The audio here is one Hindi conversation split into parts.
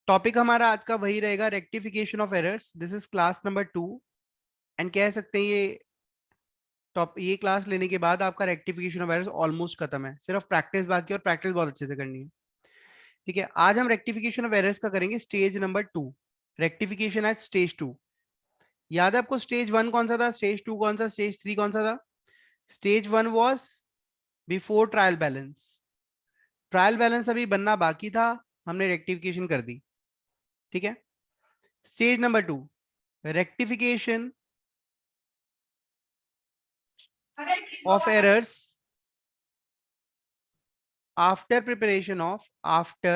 टॉपिक हमारा आज का वही रहेगा, rectification of errors. This is class number 2 and कह सकते हैं ये क्लास लेने के बाद आपका रेक्टिफिकेशन ऑफ एरर्स ऑलमोस्ट खत्म है, सिर्फ प्रैक्टिस बाकी है और प्रैक्टिस बहुत अच्छे से करनी है। ठीक है, आज हम रेक्टिफिकेशन ऑफ एरर्स का करेंगे stage number 2, rectification at stage 2। याद है आपको स्टेज 1 कौन सा था, स्टेज 2 कौन सा, स्टेज 3 कौन सा था? Stage 1 was before trial balance. Trial balance अभी बनना बाकी था, हमने रेक्टिफिकेशन कर दी। ठीक है, stage number 2, rectification of errors after preparation of after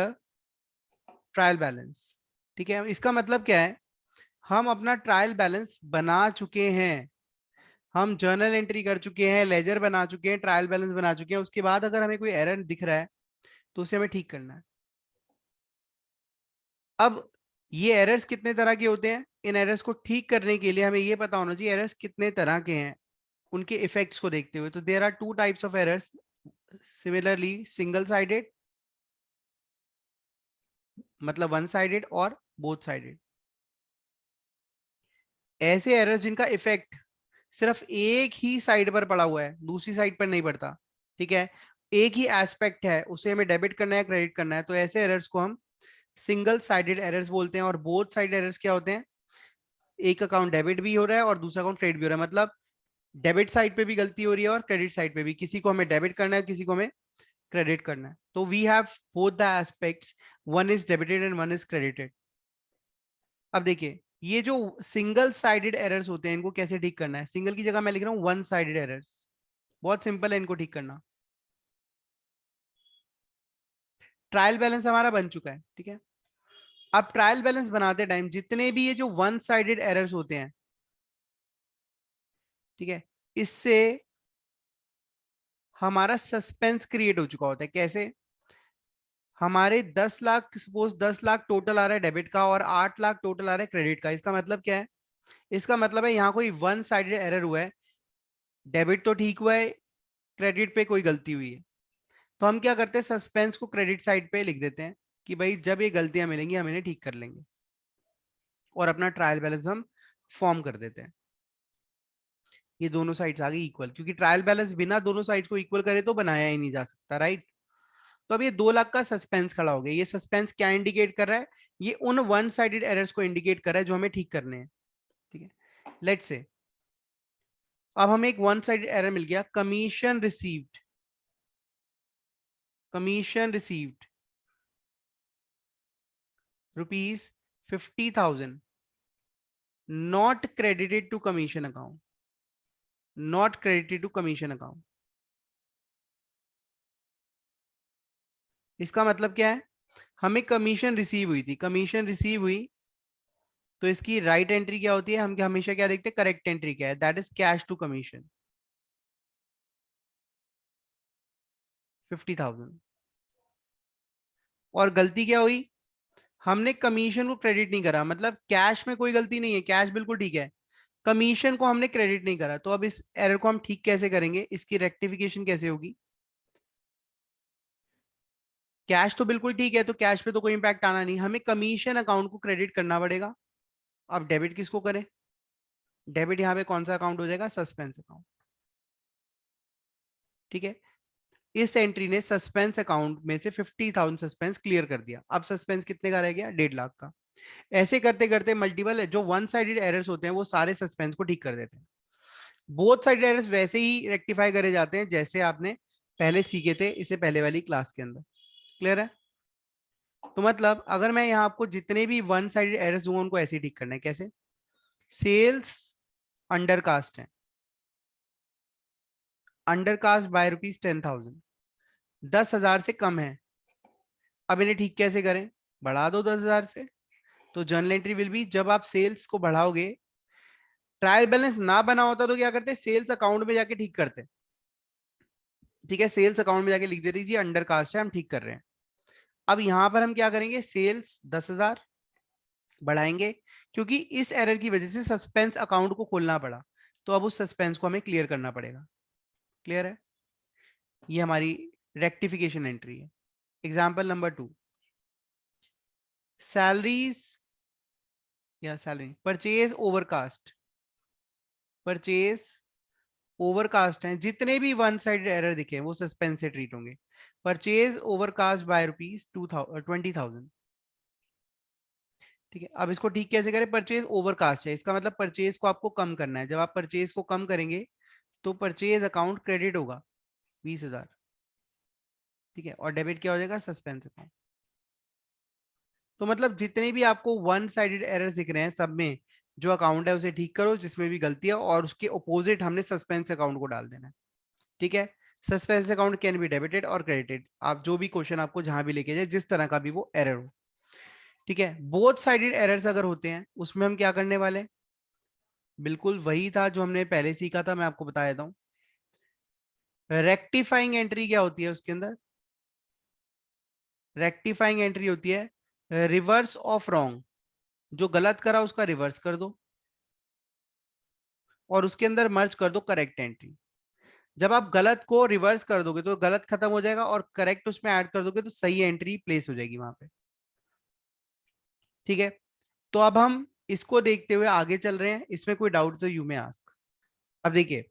trial balance। ठीक है, इसका मतलब क्या है, हम अपना ट्रायल बैलेंस बना चुके हैं, हम जर्नल एंट्री कर चुके हैं, लेजर बना चुके हैं, ट्रायल बैलेंस बना चुके हैं। उसके बाद अगर हमें कोई एरर दिख रहा है तो उसे हमें ठीक करना है। अब ये एरर्स कितने तरह के होते हैं, इन एरर्स को ठीक करने के लिए हमें ये पता होना चाहिए एरर्स कितने तरह के हैं, उनके इफेक्ट्स को देखते हुए। तो there are two types of errors, similarly single sided मतलब वन साइडेड और बोथ साइडेड। ऐसे एरर्स जिनका इफेक्ट सिर्फ एक ही साइड पर पड़ा हुआ है, दूसरी साइड पर नहीं पड़ता। ठीक है, एक ही एस्पेक्ट है, उसे हमें डेबिट करना है, क्रेडिट करना है, तो ऐसे एरर्स को हम सिंगल साइडेड एरर्स बोलते हैं। और बोथ साइड एरर्स क्या होते हैं, एक अकाउंट डेबिट भी हो रहा है और दूसरा अकाउंट क्रेडिट भी हो रहा है, मतलब डेबिट साइड पे भी गलती हो रही है और क्रेडिट साइड पे भी, किसी को हमें डेबिट करना है, किसी को हमें क्रेडिट करना है। तो we have both the aspects, one is debited and one is credited. अब देखिए, ये जो सिंगल साइडेड एरर्स होते हैं इनको कैसे ठीक करना है, सिंगल की जगह मैं लिख रहा हूं वन साइडेड एरर्स। बहुत सिंपल है इनको ठीक करना। ट्रायल बैलेंस हमारा बन चुका है। ठीक है, अब ट्रायल बैलेंस बनाते टाइम जितने भी ये जो वन साइडेड एरर्स होते हैं, ठीक है, इससे हमारा सस्पेंस क्रिएट हो चुका होता है। कैसे? हमारे 10 लाख, सपोज 10 लाख टोटल आ रहा है डेबिट का और 8 लाख टोटल आ रहा है क्रेडिट का। इसका मतलब क्या है, इसका मतलब है यहाँ कोई वन साइडेड एरर हुआ है, डेबिट तो ठीक हुआ है, क्रेडिट पे कोई गलती हुई है। तो हम क्या करते हैं, सस्पेंस को क्रेडिट साइड पे लिख देते हैं कि भाई जब ये गलतियां मिलेंगी हम इन्हें ठीक कर लेंगे, और अपना ट्रायल बैलेंस हम फॉर्म कर देते हैं। ये दोनों साइड्स आ गई इक्वल, क्योंकि ट्रायल बैलेंस बिना दोनों साइड्स को इक्वल करे तो बनाया ही नहीं जा सकता, राइट? तो अब ये 2 लाख का सस्पेंस खड़ा हो गया। ये सस्पेंस क्या इंडिकेट कर रहा है, ये उन वन साइडेड एरर्स को इंडिकेट कर रहा है जो हमें ठीक करने हैं। ठीक है, लेट्स से अब हमें एक वन साइडेड एरर मिल गया, commission received, commission received ₹50,000 not credited to commission account, not credited to commission account. इसका मतलब क्या है, हमें कमीशन रिसीव हुई थी, कमीशन रिसीव हुई तो इसकी राइट एंट्री क्या होती है, हम हमेशा क्या देखते हैं, करेक्ट एंट्री क्या है, that is cash to commission 50,000। और गलती क्या हुई, हमने कमीशन को क्रेडिट नहीं करा, मतलब कैश में कोई गलती नहीं है, कैश बिल्कुल ठीक है, कमीशन को हमने क्रेडिट नहीं करा। तो अब इस एरर को हम ठीक कैसे करेंगे, इसकी रेक्टिफिकेशन कैसे होगी? कैश तो बिल्कुल ठीक है, तो कैश पे तो कोई इंपैक्ट आना नहीं, हमें कमीशन अकाउंट को क्रेडिट करना पड़ेगा। अब डेबिट किसको करें, डेबिट यहाँ पे कौन सा अकाउंट हो जाएगा, सस्पेंस अकाउंट। ठीक है, इस एंट्री ने सस्पेंस अकाउंट में से 50,000 सस्पेंस क्लियर कर दिया। अब सस्पेंस कितने का रह गया, 1.5 लाख का। ऐसे करते करते मल्टीपल जो वन साइडेड एरर्स होते हैं वो सारे सस्पेंस को ठीक कर देते हैं। बोथ साइड एरर्स वैसे ही रेक्टिफाई करे जाते हैं जैसे आपने पहले सीखे थे इससे पहले वाली क्लास के अंदर। क्लियर है? तो मतलब अगर मैं यहाँ आपको जितने भी वन साइडेड एरर्स दूंगा उनको ऐसे ही ठीक करना है। कैसे? सेल्स अंडरकास्ट है, अंडरकास्ट बाय ₹10,000, 10,000 से कम है। अब इन्हें ठीक कैसे करें, बढ़ा दो 10,000 से। तो जर्नल एंट्री विल बी, जब आप सेल्स को बढ़ाओगे, ट्रायल बैलेंस ना बना होता तो क्या करते, सेल्स अकाउंट में जाके ठीक करते। ठीक है, सेल्स अकाउंट में जाके लिख दे दीजिए अंडरकास्ट है, हम ठीक कर रहे हैं। अब यहां पर हम क्या करेंगे, सेल्स 10,000 बढ़ाएंगे, क्योंकि इस एरर की वजह से सस्पेंस अकाउंट को खोलना पड़ा, तो अब उस सस्पेंस को हमें क्लियर करना पड़ेगा। क्लियर है? ये हमारी रेक्टिफिकेशन एंट्री है। एग्जाम्पल नंबर 2, सैलरीज या salary, purchase overcast, purchase overcast है, जितने भी वन साइडेड एरर दिखे वो सस्पेंस से ट्रीट होंगे। Purchase overcast by rupees 20,000। ठीक है, अब इसको ठीक कैसे करें? परचेज ओवरकास्ट है, इसका मतलब परचेज को आपको कम करना है। जब आप परचेज को कम करेंगे तो परचेज अकाउंट क्रेडिट होगा 20,000। ठीक है, और डेबिट क्या हो जाएगा? Suspense account. तो मतलब जितने भी आपको वन साइडेड एरर्स दिख रहे हैं सब में जो अकाउंट है उसे ठीक करो जिसमें भी गलती है, और उसके अपोजिट हमने सस्पेंस अकाउंट को डाल देना है। ठीक है, suspense account can be debited और क्रेडिटेड, आप जो भी क्वेश्चन आपको जहां भी लेके जाए, जिस तरह का भी वो एरर हो। ठीक है, बोथ साइडेड एरर्स अगर होते हैं उसमें हम क्या करने वाले हैं? बिल्कुल वही था जो हमने पहले सीखा था, मैं आपको बता देता हूँ। रेक्टिफाइंग एंट्री क्या होती है उसके अंदर? रेक्टिफाइंग एंट्री होती है रिवर्स ऑफ रॉन्ग, जो गलत करा उसका रिवर्स कर दो और उसके अंदर मर्ज कर दो करेक्ट एंट्री। जब आप गलत को रिवर्स कर दोगे तो गलत खत्म हो जाएगा, और करेक्ट उसमें ऐड कर दोगे तो सही एंट्री प्लेस हो जाएगी वहां पे। ठीक है, तो अब हम इसको देखते हुए आगे चल रहे हैं, इसमें कोई डाउट तो यू में आस्क। अब देखिए,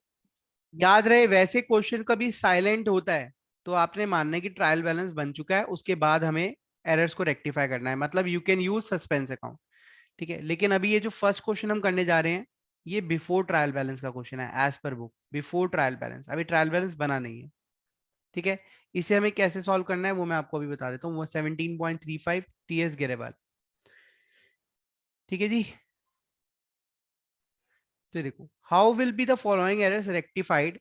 याद रहे वैसे क्वेश्चन कभी साइलेंट होता है तो आपने मानना है कि ट्रायल बैलेंस बन चुका है, उसके बाद हमें एरर्स को रेक्टिफाई करना है, मतलब you can use suspense account. ठीक है, लेकिन अभी ये जो फर्स्ट क्वेश्चन हम करने जा रहे हैं ये बिफोर ट्रायल बैलेंस का क्वेश्चन है, as per book before trial balance, अभी ट्रायल बैलेंस बना नहीं है। ठीक है, इसे हमें कैसे सॉल्व करना है वो मैं आपको अभी बता देता हूँ। वो 17.35 टीएस गिरेवाल। ठीक है जी, तो देखो, how will be the following errors rectified.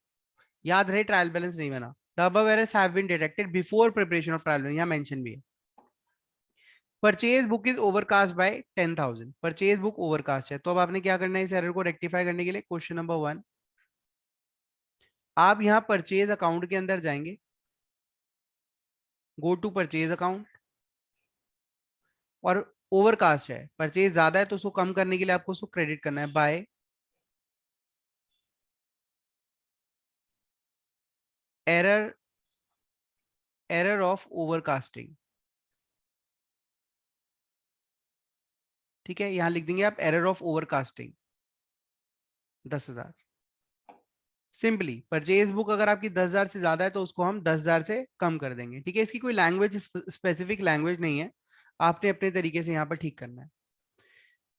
याद रहे ट्रायल बैलेंस नहीं बना। The above errors have been detected before preparation of trial balance, यहाँ मेंशन भी है। Purchase book is overcast by 10,000, purchase book overcast है, तो अब आपने क्या करना है इस एरर को रेक्टिफाई करने के लिए? क्वेश्चन नंबर 1, आप यहाँ परचेज अकाउंट के अंदर जाएंगे, गो टू परचेज अकाउंट, और ओवरकास्ट है, परचेज ज्यादा है तो उसको कम करने के लिए आपको उसको क्रेडिट करना है by error, error of overcasting. ठीक है, यहां लिख देंगे आप error of overcasting 10,000। Simply purchase book अगर आपकी 10,000 से ज्यादा है तो उसको हम 10,000 से कम कर देंगे। ठीक है, इसकी कोई लैंग्वेज स्पेसिफिक लैंग्वेज नहीं है, आपने अपने तरीके से यहाँ पर ठीक करना है।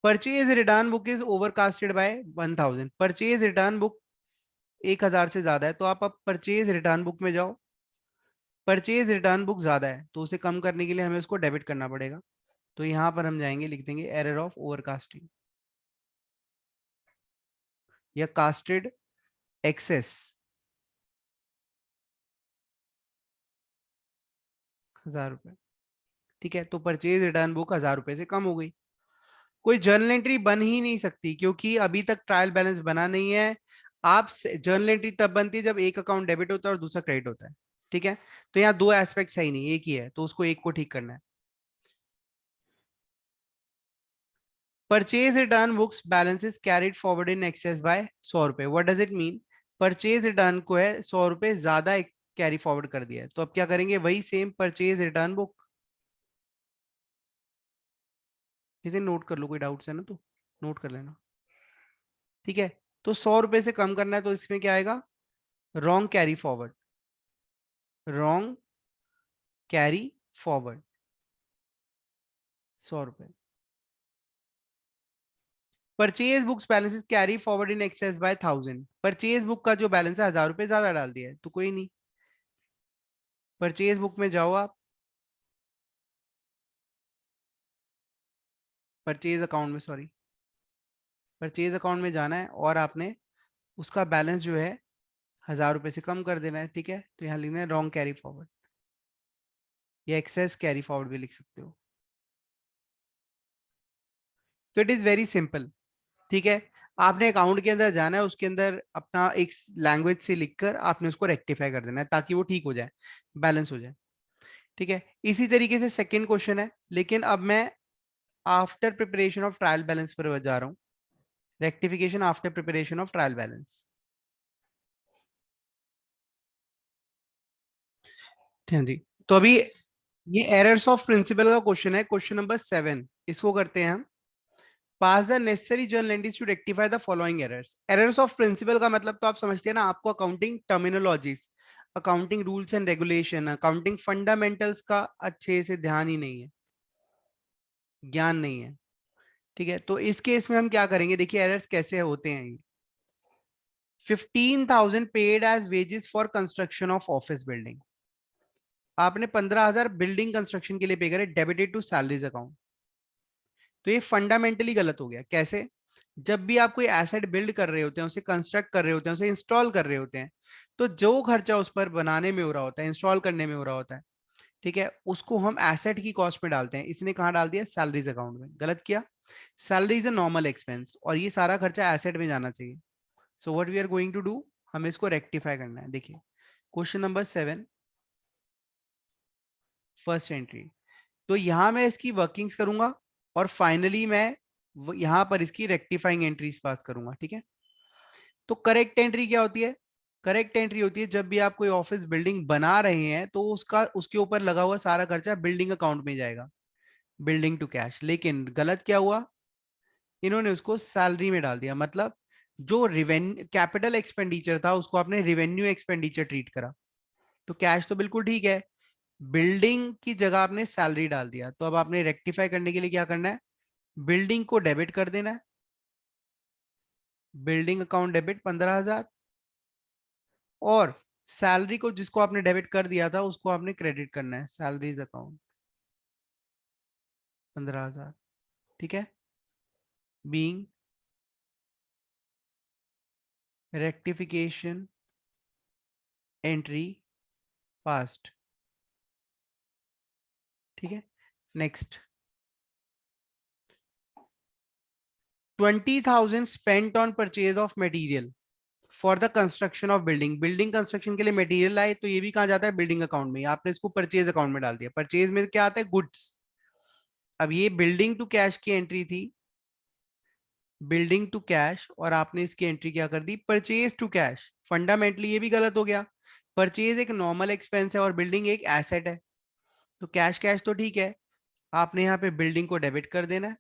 Purchase return book is overcasted by 1,000, purchase return book 1,000 से ज्यादा है, तो आप अब परचेज रिटर्न बुक में जाओ। परचेज रिटर्न बुक ज्यादा है तो उसे कम करने के लिए हमें उसको डेबिट करना पड़ेगा, तो यहाँ पर हम जाएंगे, लिख देंगे एरर ऑफ ओवरकास्टिंग या कास्टेड एक्सेस 1,000 रुपए। ठीक है, तो परचेज रिटर्न बुक 1,000 रुपए से कम हो गई। कोई जर्नल एंट्री बन ही नहीं सकती क्योंकि अभी तक ट्रायल बैलेंस बना नहीं है। आप जर्नल एंट्री तब बनती है जब एक अकाउंट डेबिट होता है और दूसरा क्रेडिट होता है। ठीक है, तो यहाँ दो एस्पेक्ट सही नहीं, एक ही है, तो उसको एक को ठीक करना है। Purchase return books balances carried forward in excess by 100 रुपए, what does it mean? Purchase return को है 100 रुपए ज्यादा कैरी फॉरवर्ड कर दिया है, तो अब क्या करेंगे? वही सेम परचेज रिटर्न बुक, इसे नोट कर लो, कोई डाउट्स है ना तो नोट कर लेना। ठीक है, तो 100 रुपए से कम करना है तो इसमें क्या आएगा? Wrong carry forward, wrong carry forward 100 रुपए। Purchase books balances carry forward in excess by 1,000, purchase book का जो बैलेंस है 1,000 रुपए ज्यादा डाल दिया है, तो कोई नहीं, परचेज बुक में जाओ आप, परचेज अकाउंट में, सॉरी, परचेज अकाउंट में जाना है और आपने उसका बैलेंस जो है 1,000 रुपए से कम कर देना है। ठीक है, तो यहाँ लिखना है रॉन्ग कैरी फॉरवर्ड, या एक्सेस कैरी फॉरवर्ड भी लिख सकते हो। तो इट इज वेरी सिंपल। ठीक है, आपने अकाउंट के अंदर जाना है, उसके अंदर अपना एक लैंग्वेज से लिखकर आपने उसको रेक्टिफाई कर देना है ताकि वो ठीक हो जाए, बैलेंस हो जाए। ठीक है, इसी तरीके से सेकंड क्वेश्चन है, लेकिन अब मैं after preparation of trial balance पर जा रहा हूँ। Rectification after preparation of trial balance. हाँ जी, तो अभी ये एरर्स ऑफ प्रिंसिपल का क्वेश्चन है, क्वेश्चन नंबर 7। इसको करते हैं हम। Pass the necessary journal entries to rectify the following errors. Errors of principle का मतलब तो आप समझते हैं ना, आपको accounting terminologies, accounting rules and regulation, accounting fundamentals का अच्छे से ध्यान ही नहीं है, ज्ञान नहीं है। ठीक है, तो इस केस में हम क्या करेंगे, देखिए एरर्स कैसे होते हैं। 15,000 paid as wages for construction of office building. आपने 15,000 बिल्डिंग कंस्ट्रक्शन के लिए पे करे, डेबिटेड टू सैलरीज अकाउंट। तो ये फंडामेंटली गलत हो गया। कैसे? जब भी आप कोई एसेट बिल्ड कर रहे होते हैं, उसे कंस्ट्रक्ट कर रहे होते हैं, उसे इंस्टॉल कर रहे होते हैं, तो जो खर्चा उस पर बनाने में हो रहा होता है, इंस्टॉल करने में हो रहा होता है, ठीक है, उसको हम एसेट की कॉस्ट में डालते हैं। इसने कहाँ डाल दिया? सैलरीज अकाउंट में। गलत किया। Salary is a normal expense और ये सारा खर्चा एसेट में जाना चाहिए। So what we are going to do, हमें इसको रेक्टिफाई करना है। देखिए क्वेश्चन नंबर 7, फर्स्ट एंट्री। तो यहां मैं इसकी वर्किंग्स करूंगा और फाइनली मैं यहां पर इसकी रेक्टिफाइंग एंट्रीज पास करूंगा। ठीक है, तो करेक्ट एंट्री क्या होती है? करेक्ट एंट्री होती है जब भी आप कोई ऑफिस बिल्डिंग बना रहे हैं तो उसका उसके ऊपर लगा हुआ सारा खर्चा बिल्डिंग अकाउंट में जाएगा, बिल्डिंग टू कैश। लेकिन गलत क्या हुआ, इन्होंने उसको सैलरी में डाल दिया। मतलब जो रिवेन्यू कैपिटल एक्सपेंडिचर था उसको आपने रिवेन्यू एक्सपेंडिचर ट्रीट करा। तो कैश तो बिल्कुल ठीक है, बिल्डिंग की जगह आपने सैलरी डाल दिया। तो अब आपने रेक्टिफाई करने के लिए क्या करना है, बिल्डिंग को डेबिट कर देना है, बिल्डिंग अकाउंट डेबिट 15,000, और सैलरी को जिसको आपने डेबिट कर दिया था उसको आपने क्रेडिट करना है, सैलरीज अकाउंट 15,000। ठीक है, बीइंग रेक्टिफिकेशन एंट्री पास्ट। ठीक है, next. 20,000 spent on purchase of material for the construction of building. Building construction के लिए मटेरियल आए तो ये भी कहाँ जाता है? बिल्डिंग अकाउंट में। आपने इसको परचेज अकाउंट में डाल दिया। परचेज में क्या आता है? गुड्स। अब ये बिल्डिंग टू कैश की एंट्री थी, बिल्डिंग टू कैश, और आपने इसकी एंट्री क्या कर दी? Purchase to cash. फंडामेंटली ये भी गलत हो गया। परचेज एक नॉर्मल एक्सपेंस है और बिल्डिंग एक एसेट है। तो कैश कैश तो ठीक है, आपने यहाँ पे बिल्डिंग को डेबिट कर देना है,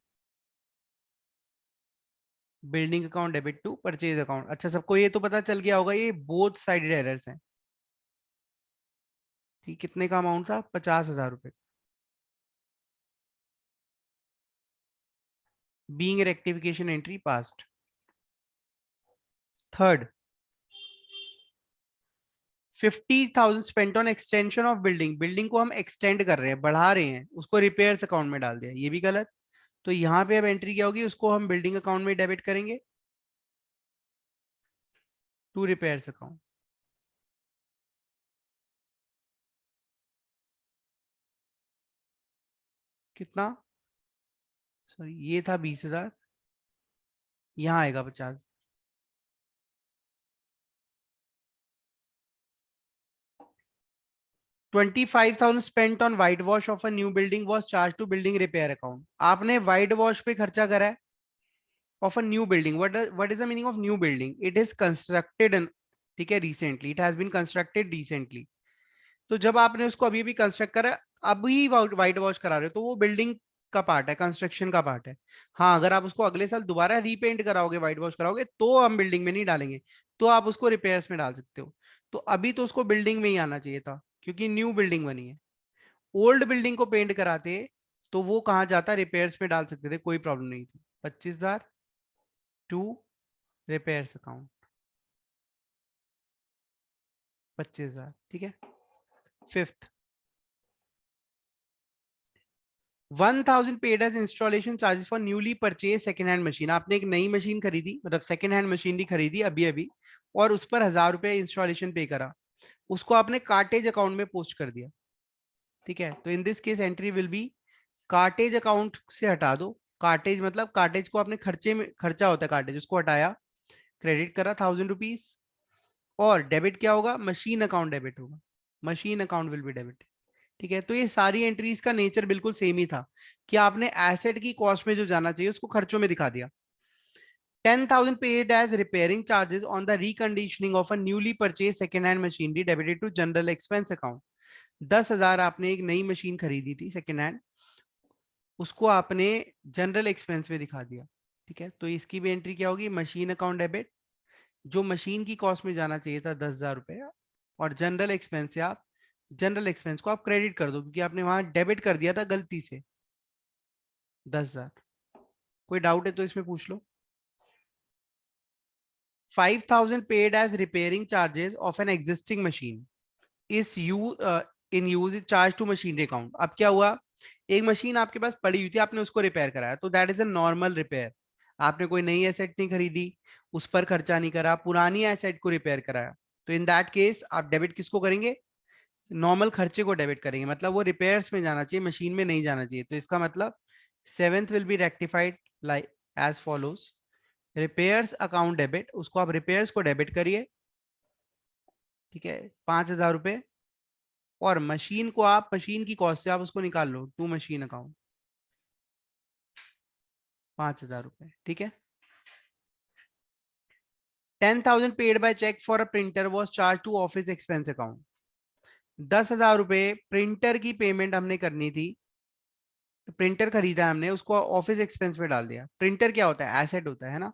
building account debit to purchase account. अच्छा, सबको ये तो पता चल गया होगा ये बोथ साइडेड एरर्स हैं। ठीक, कितने का अमाउंट था? 50,000 रुपए। Being rectification entry past. Third, 50,000 spent on extension of building. Building को हम एक्सटेंड कर रहे हैं, बढ़ा रहे हैं, उसको रिपेयर्स अकाउंट में डाल दिया। ये भी गलत। तो यहाँ पे अब एंट्री क्या होगी? उसको हम बिल्डिंग अकाउंट में डेबिट करेंगे टू रिपेयर्स अकाउंट। कितना? सॉरी, ये था 20,000, यहाँ आएगा 50। 25,000 spent on white wash of a new building was charge to building repair account. आपने वाइट वॉश पे खर्चा करा है of a new building. What is the meaning of new building? It is constructed, ठीक है, recently, it has been constructed recently. तो जब आपने उसको अभी भी कंस्ट्रक्ट करा, अभी वाइट वॉश करा रहे हो, तो वो बिल्डिंग का पार्ट है, कंस्ट्रक्शन का पार्ट है। हाँ, अगर आप उसको अगले साल दोबारा रीपेंट कराओगे, वाइट वॉश कराओगे, तो हम बिल्डिंग में नहीं डालेंगे, तो आप उसको रिपेयर्स में डाल सकते हो। तो अभी तो उसको बिल्डिंग में ही आना चाहिए था क्योंकि न्यू बिल्डिंग बनी है। ओल्ड बिल्डिंग को पेंट कराते तो वो कहाँ जाता? रिपेयर्स में डाल सकते थे, कोई प्रॉब्लम नहीं थी। 25,000 टू रिपेयर्स अकाउंट, 25,000। ठीक है, fifth, 1,000 paid as installation charges for newly purchase second hand machine. आपने एक नई मशीन खरीदी, मतलब सेकंड हैंड मशीनरी खरीदी अभी अभी, और उस पर 1,000 रुपए इंस्टॉलेशन पे करा, उसको आपने कार्टेज अकाउंट में पोस्ट कर दिया। ठीक है, तो in this case entry will be, cartage account से हटा दो। कार्टेज मतलब कार्टेज को आपने खर्चे में, खर्चा होता है कार्टेज, उसको हटाया, क्रेडिट करा 1,000 रुपीज, और डेबिट क्या होगा? मशीन अकाउंट डेबिट होगा, machine account will be debit. ठीक है, तो ये सारी एंट्रीज का नेचर बिल्कुल सेम ही था कि आपने एसेट की कॉस्ट में जो जाना चाहिए उसको खर्चों में दिखा दिया। 10,000 paid as repairing charges on the reconditioning of a newly purchased second hand machinery debited to general expense account. 10,000 आपने एक नई मशीन खरीदी थी सेकेंड हैंड, उसको आपने जनरल एक्सपेंस में दिखा दिया। ठीक है, तो इसकी भी एंट्री क्या होगी, मशीन अकाउंट डेबिट, जो मशीन की कॉस्ट में जाना चाहिए था 10,000 रुपये, और जनरल एक्सपेंस से आप जनरल एक्सपेंस को आप क्रेडिट कर दो, क्योंकि आपने वहां डेबिट कर दिया था गलती से 10,000। कोई डाउट है तो इसमें पूछ लो। 5,000 paid as repairing charges of an existing machine is you in use charge to machinery account. अब क्या हुआ, एक मशीन आपके पास पड़ी हुई थी, आपने उसको रिपेयर कराया, तो that is a normal repair. आपने कोई नई एसेट नहीं खरीदी, उस पर खर्चा नहीं करा, पुरानी एसेट को रिपेयर कराया। तो इन दैट केस आप डेबिट किसको करेंगे, नॉर्मल खर्चे को डेबिट करेंगे, मतलब वो रिपेयर्स में जाना चाहिए, मशीन में नहीं जाना चाहिए। तो इसका मतलब seventh will be rectified like as follows, repairs account debit, उसको आप रिपेयर्स को डेबिट करिए, ठीक है, 5,000 रुपए, और मशीन को आप मशीन की कॉस्ट से आप उसको निकाल लो टू मशीन अकाउंट, 5,000 रुपए। ठीक है, 10,000 paid by cheque for a printer was charge to office expense account. 10,000 रुपए प्रिंटर की पेमेंट हमने करनी थी, प्रिंटर खरीदा हमने, उसको ऑफिस एक्सपेंस में डाल दिया। प्रिंटर क्या होता है, एसेट होता है ना,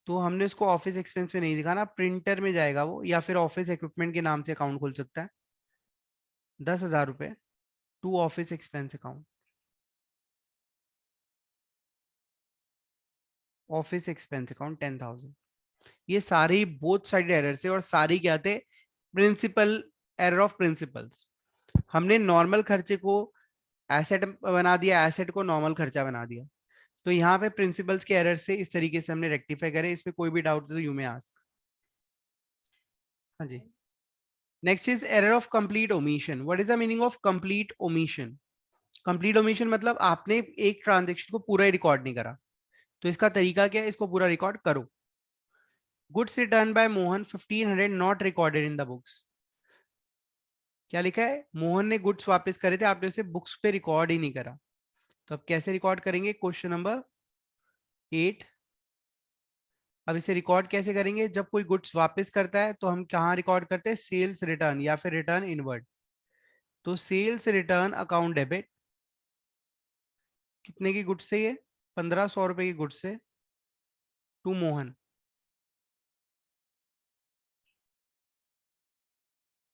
तो हमने उसको ऑफिस एक्सपेंस में नहीं दिखाना, प्रिंटर में जाएगा वो, या फिर ऑफिस इक्विपमेंट के नाम से अकाउंट खुल सकता है। 10,000 रुपए to office expense account, office expense account 10,000। ये सारे बोथ साइड एरर से, और सारी क्या थे, प्रिंसिपल एरर ऑफ प्रिंसिपल्स। हमने नॉर्मल खर्चे को एसेट बना दिया, एसेट को नॉर्मल खर्चा बना दिया। तो यहाँ पे प्रिंसिपल्स के एरर से इस तरीके से हमने रेक्टिफाई करे। इसमें कोई भी डाउट है तो यू में आस्क। हाँ जी। Next is error of complete omission. What is the meaning of complete omission. Complete omission मतलब आपने एक ट्रांजेक्शन को पूरा ही रिकॉर्ड नहीं करा। तो इसका तरीका क्या है, इसको पूरा रिकॉर्ड करो। Goods return by Mohan 1,500 not recorded in the books. क्या लिखा है, मोहन ने गुड्स वापस करे थे, आपने उसे बुक्स पे रिकॉर्ड ही नहीं करा। तो अब कैसे रिकॉर्ड करेंगे, क्वेश्चन नंबर 8। अब इसे रिकॉर्ड कैसे करेंगे, जब कोई गुड्स वापस करता है तो हम कहाँ रिकॉर्ड करते हैं, सेल्स रिटर्न या फिर रिटर्न इनवर्ड। तो सेल्स रिटर्न अकाउंट डेबिट, कितने की गुड्स से, ये 1,500 रुपए की गुड्स से, टू मोहन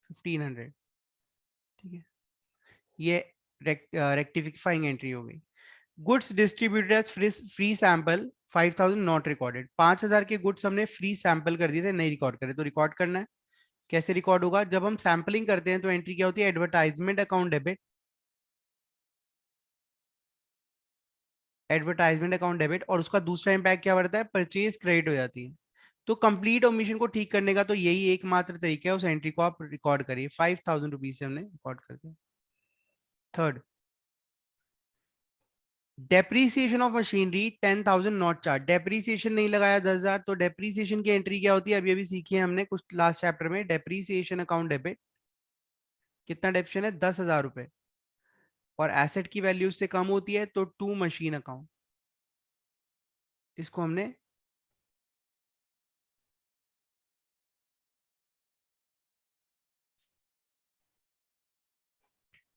1,500। ठीक है, ये रेक्टिफाइंग एंट्री हो गई। Goods distributed as free sample 5,000 not recorded. 5,000 के गुड्स हमने फ्री सैंपल कर दिए थे, नहीं रिकॉर्ड करे, तो रिकॉर्ड करना है। कैसे रिकॉर्ड होगा, जब हम सैंपलिंग करते हैं तो एंट्री क्या होती है, advertisement account debit, advertisement account debit, और उसका दूसरा इंपैक्ट क्या बढ़ता है, परचेज क्रेडिट हो जाती है। तो कंप्लीट ओमिशन को ठीक करने का तो यही एकमात्र तरीका है, उस एंट्री को आप रिकॉर्ड करिए। 5,000 रुपीज से हमने रिकॉर्ड कर दिया। Third, depreciation of machinery 10,000 not charge. Depreciation नहीं लगाया 10,000, तो डेप्रीसिएशन की एंट्री क्या होती है, अभी अभी सीखी है हमने कुछ लास्ट चैप्टर में। डेप्रीसिएशन अकाउंट डेबिट, कितना डेप्शन है, 10,000 रुपए, और एसेट की वैल्यू उससे कम होती है तो टू मशीन अकाउंट, इसको हमने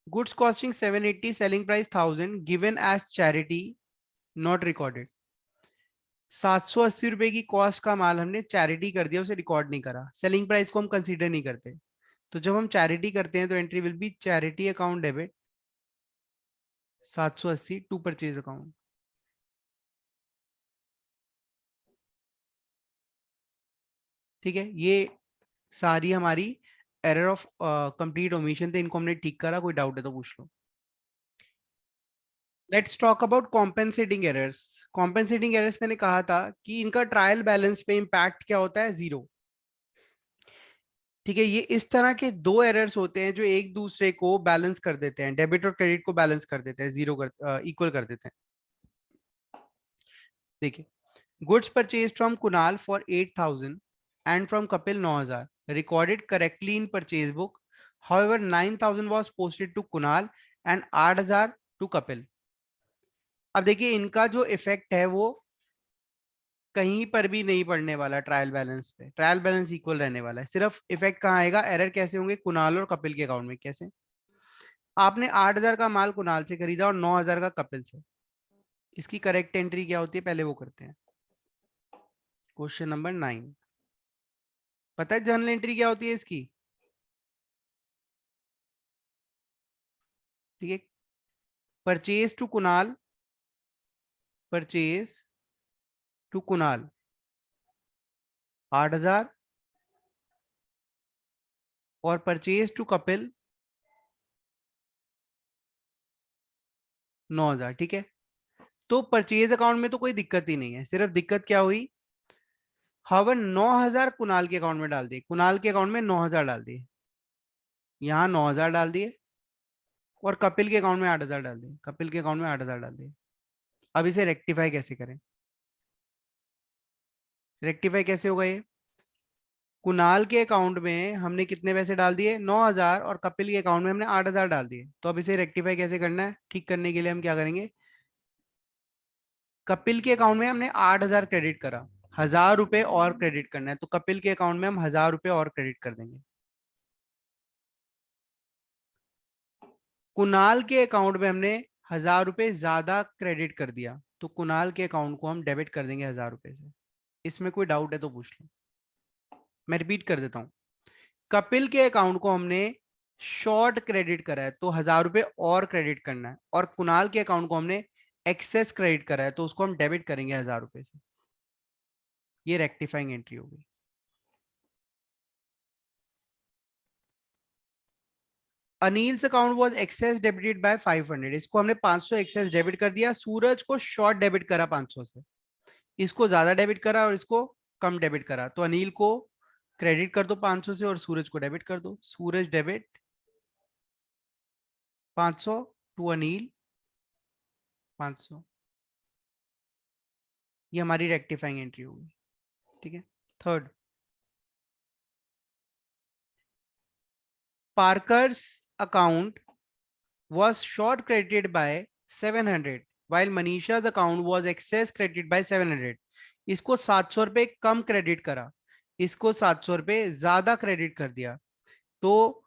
goods costing 780 selling price 1,000 given as charity not recorded. 780 रुपए की कॉस्ट का माल हमने चैरिटी कर दिया, उसे रिकॉर्ड नहीं करा, सेलिंग प्राइस को हम कंसीडर नहीं करते। तो जब हम चैरिटी करते हैं तो entry will be charity account debit 780 to purchase account. ठीक है, ये सारी हमारी एरर ऑफ कंप्लीट ओमिशन थे, इनको हमने ठीक करा। कोई डाउट है तो पूछ लो। Let's talk about compensating errors. Compensating errors मैंने कहा था कि इनका ट्रायल बैलेंस पे इंपैक्ट क्या होता है, जीरो। ठीक है, ये इस तरह के दो एरर्स होते हैं जो एक दूसरे को बैलेंस कर देते हैं, डेबिट और क्रेडिट को बैलेंस कर देते हैं, जीरो कर इक्वल कर देते हैं। देखिए, goods purchase from Kunal for 8,000 and from Kapil 9,000 recorded correctly in purchase book, however 9,000 was posted to Kunal and 8,000 to Kapil. अब देखिए, इनका जो इफेक्ट है वो कहीं पर भी नहीं पड़ने वाला, ट्रायल बैलेंस पे ट्रायल बैलेंस इक्वल रहने वाला है। सिर्फ इफेक्ट कहाँ आएगा, एरर कैसे होंगे, कुणाल और कपिल के अकाउंट में। कैसे, आपने 8,000 का माल कुणाल से खरीदा और 9,000 का कपिल से। इसकी करेक्ट एंट्री क्या होती है, पहले वो करते हैं। क्वेश्चन नंबर 9, पता है जर्नल एंट्री क्या होती है इसकी? ठीक है, purchase to Kunal, purchase to Kunal 8,000 और परचेज टू कपिल 9,000। ठीक है, तो परचेज अकाउंट में तो कोई दिक्कत ही नहीं है, सिर्फ दिक्कत क्या हुई, हवन 9,000 कुणाल के अकाउंट में डाल दिए, कुणाल के अकाउंट में 9,000 डाल दिए, यहाँ 9,000 डाल दिए, और कपिल के अकाउंट में 8,000 डाल दिए, कपिल के अकाउंट में 8,000 डाल दिए। अब इसे रेक्टिफाई कैसे करें? रेक्टिफाई कैसे होगा ये? कुणाल के अकाउंट में हमने कितने पैसे डाल दिए, 9,000, और कपिल के अकाउंट में हमने 8,000 डाल दिए। तो अब इसे रेक्टिफाई कैसे करना है? ठीक करने के लिए हम क्या करेंगे, कपिल के अकाउंट में हमने 8,000 क्रेडिट करा, 1,000 रुपए और क्रेडिट करना है, तो कपिल के अकाउंट में हम 1,000 रुपए और क्रेडिट कर देंगे। कुणाल के अकाउंट में हमने 1,000 रुपए ज्यादा क्रेडिट कर दिया, तो कुणाल के अकाउंट को हम डेबिट कर देंगे 1,000 रुपए से। इसमें कोई डाउट है तो पूछ लो। मैं रिपीट कर देता हूं, कपिल के अकाउंट को हमने शॉर्ट क्रेडिट करा है, तो 1,000 रुपए और क्रेडिट करना है, और कुणाल के अकाउंट को हमने एक्सेस क्रेडिट करा है, तो उसको हम डेबिट करेंगे 1,000 रुपए से। ये रेक्टिफाइंग एंट्री होगी। Anil's account was excess debited by 500, इसको हमने 500 एक्सेस डेबिट कर दिया, सूरज को शॉर्ट डेबिट करा 500 से, इसको ज्यादा डेबिट करा और इसको कम डेबिट करा, तो अनिल को क्रेडिट कर दो 500 से और सूरज को डेबिट कर दो, सूरज डेबिट 500 टू अनिल 500। ये हमारी रेक्टिफाइंग एंट्री होगी। ठीक है, third, Parker's account was short credited by 700 while Manisha's account was excess credited by 700। इसको 700 रुपए कम क्रेडिट करा, इसको 700 रुपए ज्यादा क्रेडिट कर दिया, तो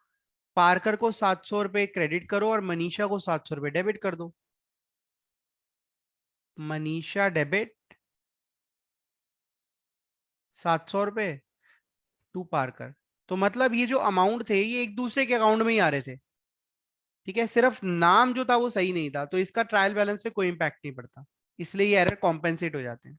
पार्कर को 700 रुपए क्रेडिट करो और मनीषा को 700 रुपए डेबिट कर दो। मनीषा डेबिट 700 रुपए टू पार्कर, तो मतलब ये जो अमाउंट थे ये एक दूसरे के अकाउंट में ही आ रहे थे। ठीक है, सिर्फ नाम जो था वो सही नहीं था, तो इसका ट्रायल बैलेंस पे कोई इंपैक्ट नहीं पड़ता, इसलिए ये एरर कॉम्पेंसेट हो जाते हैं।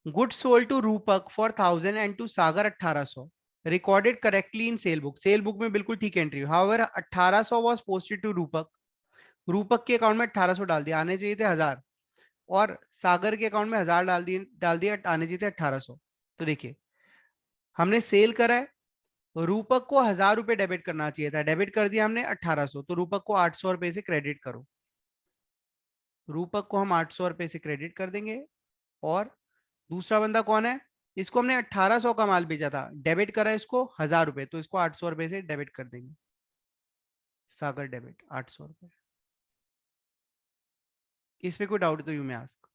Goods sold to Rupak for 1,000 and to Sagar 1,800 recorded correctly in sale book, sale book में बिल्कुल ठीक entry, however 1,800 was posted to Rupak, Rupak के अकाउंट में 1,800 डाल दिया, आने चाहिए थे 1,000, और सागर के अकाउंट में 1,000 डाल दिया, आने चाहिए थे 1,800। तो देखिए, हमने सेल करा है, रूपक को 1,000 रुपए डेबिट करना चाहिए था, डेबिट कर दिया हमने 1,800, तो रूपक को 800 रुपए से क्रेडिट करो, रूपक को हम 800 रुपए से क्रेडिट कर देंगे। और दूसरा बंदा कौन है, इसको हमने 1,800 का माल बेचा था, डेबिट करा इसको 1,000 रुपए, तो इसको 800 रुपए से डेबिट कर देंगे, सागर डेबिट 800 रुपए। इसमें कोई डाउट तो यू में आस्क।